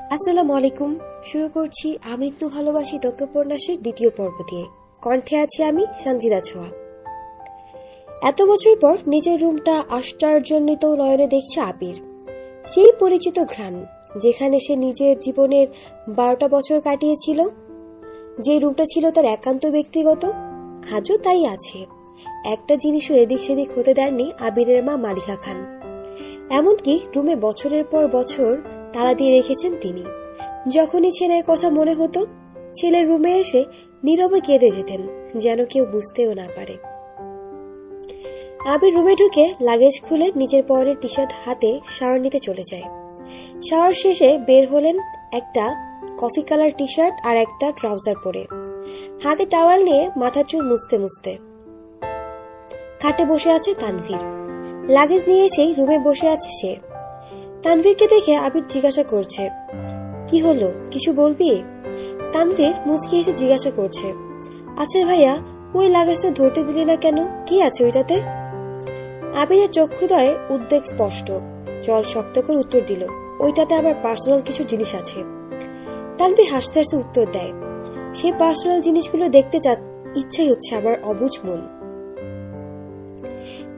আসসালামু আলাইকুম। শুরু করছি আমৃত্যু ভালোবাসি তোকে উপন্যাসের দ্বিতীয় পর্ব দিয়ে। কণ্ঠে আছি আমি সঞ্জিদা ছোঁয়া। এত বছর পর নিজের রুমটা আশ্চর্যান্বিত নয়নে দেখছে আবির। সেই পরিচিত ঘ্রাণ, যেখানে সে নিজের জীবনের 12টা বছর কাটিয়েছিল, যে রুমটা ছিল তার একান্ত ব্যক্তিগত, আজও তাই আছে। একটা জিনিসও এদিক সেদিক হতে দেননি আবিরের মা মালিহা খান। এমনকি রুমে বছরের পর বছর তালা দিয়ে রেখেছেন তিনি। যখনই ছেলের কথা মনে হতো, ছেলের রুমে এসে নীরবে কেঁদে যেতেন, যেন কেউ বুঝতেও না পারে। আবির রুমে ঢুকে লাগেজ খুলে নিজের পরনের টি শার্ট হাতে শাওয়ার নিতে চলে যায়। শাওয়ার শেষে বের হলেন একটা কফি কালার টি শার্ট আর একটা ট্রাউজার পরে, হাতে টাওয়াল নিয়ে মাথা চুল মুছতে মুছতে। খাটে বসে আছে তানভীর। লাগেজ নিয়ে এসেই রুমে বসে আছে সে। তানভীরকে দেখে আবির জিজ্ঞাসা করছে, কি হলো, কিছু বলবি? তানভীর মুচকি এসে জিজ্ঞাসা করছে, আচ্ছা ভাইয়া, ওই লাগেজটা ধরতে দিলি না কেন? কি আছে ওইটাতে? আবিরের চক্ষুদয়ে উদ্বেগ স্পষ্ট। জল শক্ত করে উত্তর দিল, ওইটাতে আবার পার্সোনাল কিছু জিনিস আছে। তানভীর হাসতে হাসতে উত্তর দেয়, সে পার্সোনাল জিনিসগুলো দেখতে ইচ্ছাই হচ্ছে আমার অবুঝ মন।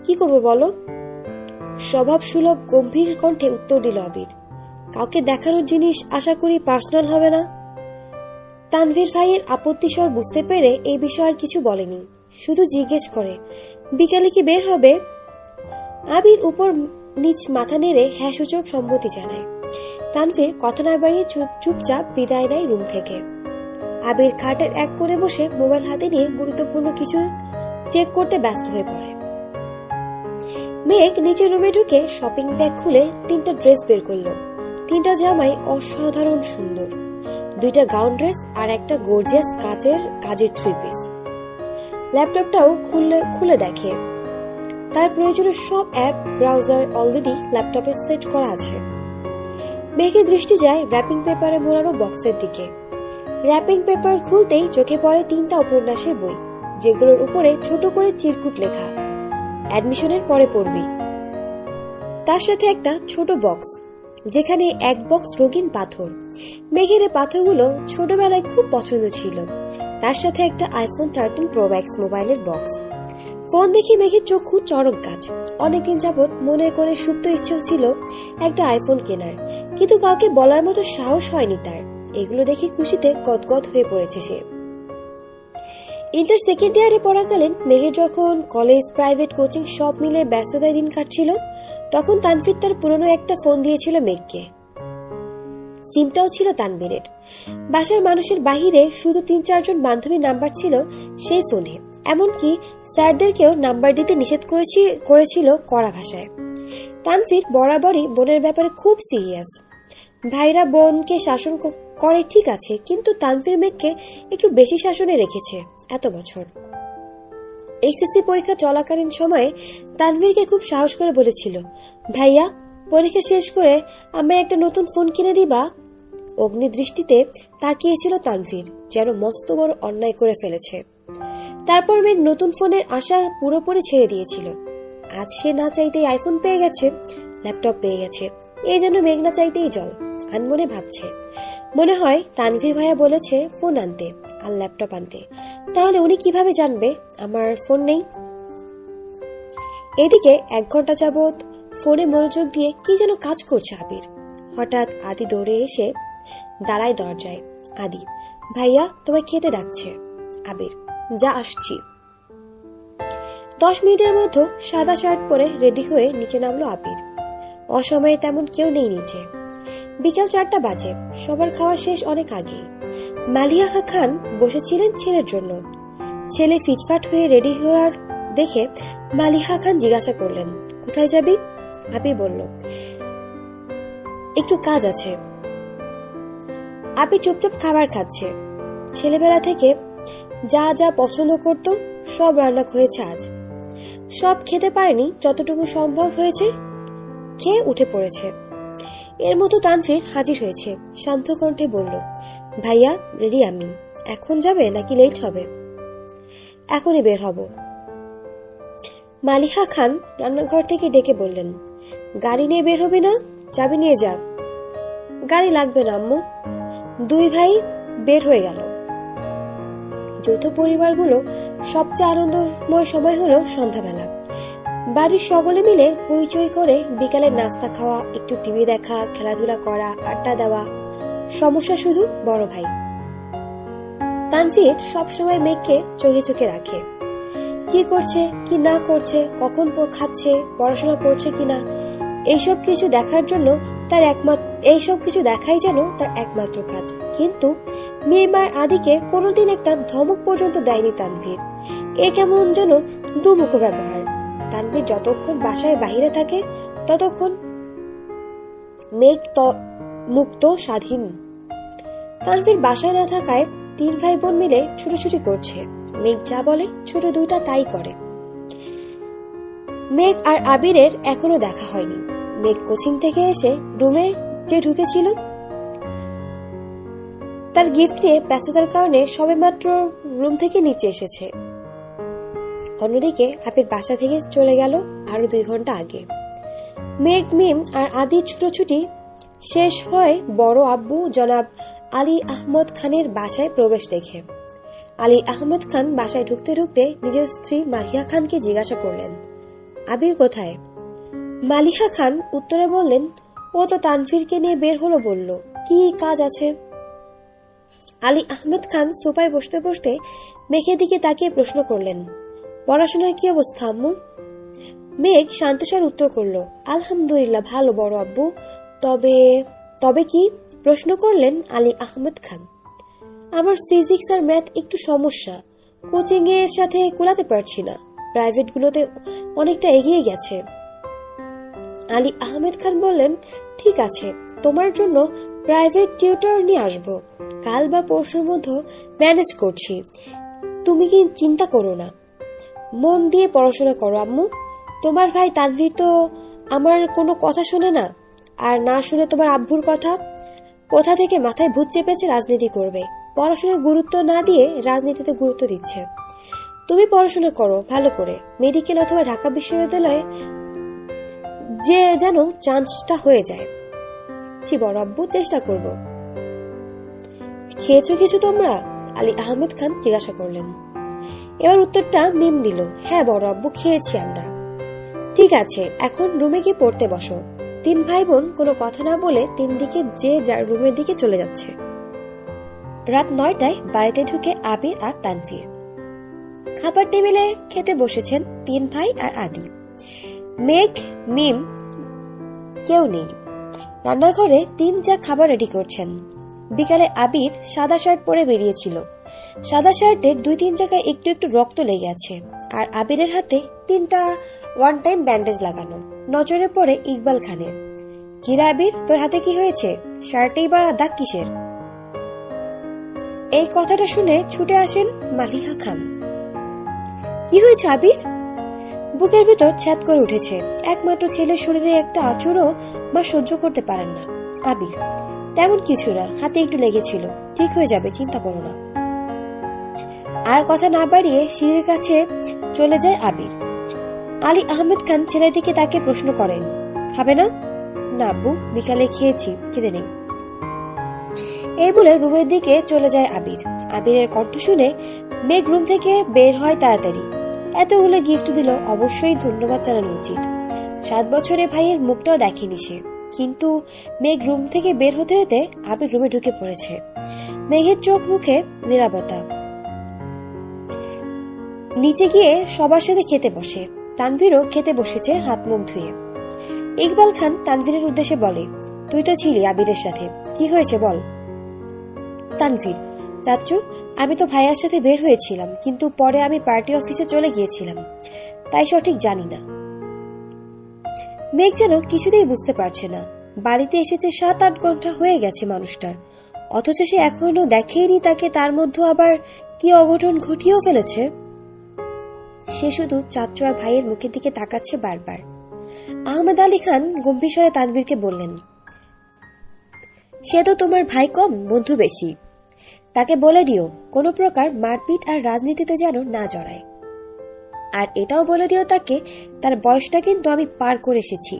কি করবো বলো? স্বভাব সুলভ গম্ভীর কণ্ঠে উত্তর দিল আবির, কাউকে দেখানোর জিনিস আশা করি পার্সোনাল হবে না। তানভীর ভাইয়ের আপত্তি স্বর বুঝতে পেরে এই বিষয়ে আর কিছু বলেনি, শুধু জিজ্ঞেস করে, বিকালে কি বের হবে? আবির উপর নিচ মাথা নেড়ে হ্যাঁ সূচক সম্মতি জানায়। তানভীর কথা না বাড়িয়ে চুপচাপ বিদায় নেয় রুম থেকে। আবির খাটের এক কোণে বসে মোবাইল হাতে নিয়ে গুরুত্বপূর্ণ কিছু চেক করতে ব্যস্ত হয়ে পড়ে। মেঘ নিচের রুমে ঢুকে শপিং ব্যাগ খুলে 3টা ড্রেস বের করলো। 3টা জামাই অসাধারণ সুন্দর, 2টা গাউন ড্রেস আর একটা গর্জিয়াস কাজের 3 পিস। ল্যাপটপটাও খুলে দেখে, তার প্রয়োজনীয় সব অ্যাপ ব্রাউজার অলরেডি ল্যাপটপে সেট করা আছে। মেঘের দৃষ্টি যায় র্যাপিং পেপারে মোড়ানো বক্সের দিকে। র্যাপিং পেপার খুলতেই চোখে পড়ে 3টা উপন্যাসের বই, যেগুলোর উপরে ছোট করে চিরকুট লেখা, অ্যাডমিশনের পরে পড়বি। তার সাথে একটা ছোট বক্স, যেখানে এক বক্স রঙিন পাথর। মেঘের পাথরগুলো ছোটবেলায় খুব পছন্দ ছিল। তার সাথে একটা আইফোন 13 প্রো ম্যাক্স মোবাইলের বক্স। ফোন দেখে মেঘের চক্ষু চড়ক গাছ। অনেকদিন যাবৎ মনের কোণে সুপ্ত ইচ্ছে ছিল একটা আইফোন কেনার, কিন্তু কাউকে বলার মতো সাহস হয়নি তার। এগুলো দেখে খুশিতে গদগদ হয়ে পড়েছে সে। ইন্টার সেকেন্ড ইয়ারে পড়াকালীন মেঘের যখন কলেজ, প্রাইভেট, কোচিং সব মিলে ব্যস্ততায় দিন কাটছিল, তখন তানভীর তার পুরনো একটা ফোন দিয়েছিল মেঘকে। সিমটাও ছিল তানভীরের। বাসার মানুষের বাহিরে শুধু 3-4 জন বান্ধবীর নাম্বার ছিল সেই ফোনে। এমনকি স্যারদেরকেও নাম্বার দিতে নিষেধ করেছিল কড়া ভাষায়। তানভীর বরাবরই বোনের ব্যাপারে খুব সিরিয়াস। ভাইরা বোনকে শাসন করে ঠিক আছে, কিন্তু তানভীর মেঘকে একটু বেশি শাসনে রেখেছে এত বছর। এইচএসসি পরীক্ষা চলাকালীন সময়ে তানভীরকে খুব সাহস করে বলেছিল, ভাইয়া, পরীক্ষা শেষ করে আমায় একটা নতুন ফোন কিনে দিবা? অগ্নি দৃষ্টিতে তাকিয়েছিল তানভীর, যেন মস্ত বড় অন্যায় করে ফেলেছে। তারপর মেঘ নতুন ফোনের আশা পুরোপুরি ছেড়ে দিয়েছিল। আজ সে না চাইতেই আইফোন পেয়ে গেছে, ল্যাপটপ পেয়ে গেছে, এই জন্য মেঘ না চাইতেই জল। আনমনে ভাবছে, মনে হয় তানভীর ভাইয়া বলেছে ফোন আনতে আর ল্যাপটপ আনতে, তাহলে উনি কিভাবে জানবে আমার ফোন নেই? এদিকে 1 ঘন্টা যাবৎ ফোনে মনোযোগ দিয়ে কি যেন কাজ করছে আবির। হঠাৎ আদি দৌড়ে এসে দাঁড়ায় দরজায়। আদি, ভাইয়া তোমায় খেতে ডাকছে। আবির, যা আসছি। 10 মিনিটের মধ্যে সাদা শার্ট পরে রেডি হয়ে নিচে নামলো আবির। অসময়ে তেমন কেউ নেই নিচে। বিকাল 4টা বাজে, সবার খাওয়া শেষ অনেক আগে। মালিহা খান বসেছিলেন ছেলের জন্য। ছেলে ফিটফাট হয়ে রেডি হওয়ার দেখে মালিহা খান জিজ্ঞাসা করলেন, কোথায় যাবি? আবির বলল, একটু কাজ আছে। আবির চুপচাপ খাবার খাচ্ছে। ছেলেবেলা থেকে যা যা পছন্দ করত সব রান্না হয়েছে আজ। সব খেতে পারেনি, যতটুকু সম্ভব হয়েছে খেয়ে উঠে পড়েছে। এর মতো তানভীর হাজির হয়েছে। শান্ত কণ্ঠে বলল, ভাইয়া, রেডি আমি। এখন যাবে নাকি লেট হবে? এখনই বের হব। মালিহা খান রান্নাঘর থেকে ডেকে বললেন, গাড়ি নিয়ে বের হবি না? চাবি নিয়ে যা। গাড়ি লাগবে না আম্মু। দুই ভাই বের হয়ে গেল। যৌথ পরিবারগুলো সবচেয়ে আনন্দময় সময় হলো সন্ধ্যাবেলা। বাড়ির সকলে মিলে হইচই করে বিকালের নাস্তা খাওয়া, একটু টিভি দেখা, খেলাধুলা করা, আড্ডা দেওয়া। সমস্যা শুধু বড় ভাই তানভীর সবসময় মেঘকে চোখে চোখে রাখে। কি করছে, কি না করছে, কখন খাচ্ছে, পড়াশোনা করছে কিনা, এইসব কিছু দেখার জন্য এইসব কিছু দেখাই যেন তার একমাত্র কাজ। কিন্তু মিম আর আদিকে কোনোদিন একটা ধমক পর্যন্ত দেয়নি তানভীর। এ কেমন যেন দুমুখ ব্যবহার। তানভীর যতক্ষণ বাসায় বাহিরে থাকে ততক্ষণ মেঘ মুক্ত স্বাধীন। তানভীর বাসায় না থাকায় তিন ভাই বোন মিলে ছুটোছুটি করছে। মেঘ যা বলে ছোট দুইটা তাই করে। মেঘ আর আবিরের এখনো দেখা হয়নি। মেঘ কোচিং থেকে এসে রুমে যে ঢুকেছিল, তার গিফট নিয়ে ব্যস্ততার কারণে সবেমাত্র রুম থেকে নিচে এসেছে। অন্যদিকে আবির বাসা থেকে চলে গেল আরো 2 ঘন্টা আগে। মেঘ, মিম আর আদির ছুটোছুটি শেষ হয় বড় আব্বু জনাব আলী আহমদ খানের বাসায় প্রবেশ দেখে। আলী আহমদ খান বাসায় ঢুকতে ঢুকতে নিজের স্ত্রী মালিহা খানকে জিজ্ঞাসা করলেন, আবির কোথায়? মালিহা খান উত্তরে বললেন, ও তো তানভীরকে নিয়ে বের হলো বলল, কি কাজ আছে? আলী আহমদ খান সোফায় বসতে বসতে মেঘের দিকে তাকিয়ে প্রশ্ন করলেন, পড়াশোনার কি অবস্থা আম্মু? মেঘ শান্তস্বর উত্তর করল, আলহামদুলিল্লাহ ভালো বড় আব্বু। তবে তবে কি? প্রশ্ন করলেন আলী আহমদ খান। আমার ফিজিক্স আর ম্যাথ একটু সমস্যা, কোচিং এর সাথে কুলাতে পারছি না, প্রাইভেট গুলোতে অনেকটা এগিয়ে গেছে। আলী আহমেদ খান বললেন, ঠিক আছে, তোমার জন্য প্রাইভেট টিউটর নিয়ে আসবো, কাল বা পরশুর মধ্যে ম্যানেজ করছি, তুমি কি চিন্তা করো না, মন দিয়ে পড়াশোনা করো আম্মু। তোমার ভাই তানভীর তো আমার কোনো কথা শুনে না, আর না শুনে তোমার আব্বুর কথা। কোথা থেকে মাথায় ভূত চেপেছে রাজনীতি করবে, পড়াশোনায় গুরুত্ব না দিয়ে রাজনীতিতে গুরুত্ব দিচ্ছে। তুমি পড়াশোনা করো ভালো করে, মেডিকেল অথবা ঢাকা বিশ্ববিদ্যালয়ে যে যেন চান্সটা হয়ে যায়। জি বড় আব্বু, চেষ্টা করব। খেয়েছো কিছু তোমরা? আলী আহমেদ খান জিজ্ঞাসা করলেন। এবার উত্তরটা মিম দিল, হ্যাঁ বড় আব্বু, খেয়েছি আমরা। ঠিক আছে, এখন রুমে গিয়ে পড়তে বসো। 3 ভাই বোন কোনো কথা না বলে 3 দিকে যে যার রুমের দিকে চলে যাচ্ছে। রাত 9টায় বাড়িতে ঢুকে আবির আর তানভীর। খাবার টেবিলে খেতে বসেছেন 3 ভাই আর আদি। মেঘ, মিম কেউ নেই। রান্নাঘরে 3 যা খাবার রেডি করছেন। বিকালে আবির সাদা শার্ট পরে বেরিয়েছিল। সাদা শার্টের 2-3 জায়গায় একটু একটু রক্ত লেগে আছে, আর আবিরের হাতে 3টা ওয়ান টাইম ব্যান্ডেজ লাগানো। নজরে পড়ে ইকবাল খানের। কিরা আবির, তোর হাতে কি হয়েছে? শার্টেই বা দাগ কিসের? এই কথাটা শুনে ছুটে আসেন মালিহা খান। কি হয়েছে আবির? বুকের ভিতর ছ্যাদ করে উঠেছে। একমাত্র ছেলের শরীরে একটা আঁচড়ও মা সহ্য করতে পারেন না। আবির, তেমন কিছু না, হাতে একটু লেগেছিল, ঠিক হয়ে যাবে, চিন্তা করো না। আর কথা না বাড়িয়ে সিঁড়ির কাছে চলে যায় আবির। আলী আহমেদ খান ছেলের দিকে তাকে প্রশ্ন করেন, খাবে না? না আব্বু, বিকালে খেয়েছি, খিদে নেই। এই বলে রুমের দিকে চলে যায় আবির। আবিরের কণ্ঠ শুনে মেঘ রুম থেকে বের হয় তাড়াতাড়ি। এতগুলো গিফট দিল, অবশ্যই ধন্যবাদ জানানো উচিত। 7 বছরে ভাইয়ের মুখটাও দেখেনি সে। কিন্তু মেঘ রুম থেকে বের হতে হতে আবির রুমে ঢুকে পড়েছে। মেঘের চোখ মুখে নীরবতা। নিচে গিয়ে সবার সাথে খেতে বসে। তানভীরও খেতে বসেছে হাত মুখ ধুয়ে। ইকবাল খান তানভীরের উদ্দেশ্যে বলে, তুই তো ছিলি আবিরের সাথে, কি হয়েছে বল? তানভীর, চাচ্চু, আমি তো ভাইয়ার সাথে বের হয়েছিলাম, কিন্তু পরে আমি পার্টি অফিসে চলে গিয়েছিলাম, তাই সঠিক জানি না। মেঘ যেন কিছুতেই বুঝতে পারছে না। বাড়িতে এসেছে 7-8 ঘন্টা হয়ে গেছে মানুষটার, অথচ সে এখনো দেখেনি তাকে। তার মধ্যে আবার কি অঘটন ঘটিয়েও ফেলেছে। সে শুধু চাচ্চু আর ভাইয়ের মুখের দিকে তাকাচ্ছে বারবার। আহমেদ আলী খান গম্ভীর স্বরে তানভীরকে বললেন, সে তো তোমার ভাই কম, বন্ধু বেশি। তাকে বলে দিও কোনো প্রকার মারপিট আর রাজনীতিতে যেন না জড়ায়। আর এটাও বলে দিও তাকে, তার বয়সটা কিন্তু আমি পার করে এসেছি।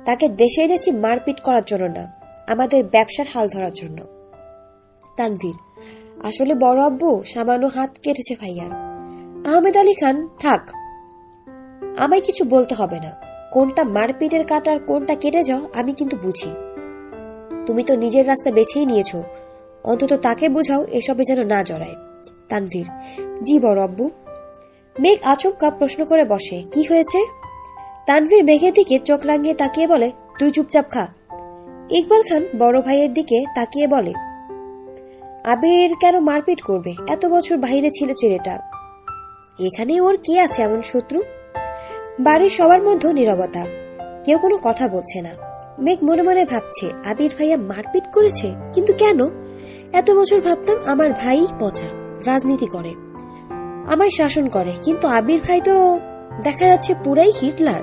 তাকে দেশে এনেছি মারপিট করার জন্য না। আমাদের ব্যবসার হাল ধরার জন্য। তানভীর: আসলে বড় আব্বু সামান্য হাত কেটেছে ভাইয়ার। আহমেদ আলী খান: থাক, আমায় কিছু বলতে হবে না। কোনটা মারপিটের কাট আর কোনটা কেটে যাও আমি কিন্তু বুঝি। তুমি তো নিজের রাস্তা বেছেই নিয়েছো, অন্তত তাকে বোঝাও এসবে যেন না জড়ায়। তানভীর: জি বড় আব্বু। মেঘ আচমকা প্রশ্ন করে বসে, কি হয়েছে? তানভীর মেঘের দিকে চোখ রাঙিয়ে তাকিয়ে বলে, তুই চুপচাপ খা। ইকবাল খান বড় ভাইয়ের দিকে তাকিয়ে বলে, আবির কেন মারপিট করবে? এত বছর বাইরে ছিল ছেলেটা, এখানে ওর কে আছে এমন শত্রু? বাড়ির সবার মধ্যে নীরবতা, কেউ কোনো কথা বলছে না। মেঘ মনে মনে ভাবছে, আবির ভাইয়া মারপিট করেছে, কিন্তু কেন? এত বছর ভাবতাম আমার ভাই পচা, রাজনীতি করে, আমায় শাসন করে, কিন্তু আবির ভাই তো দেখা যাচ্ছে পুরাই হিটলার।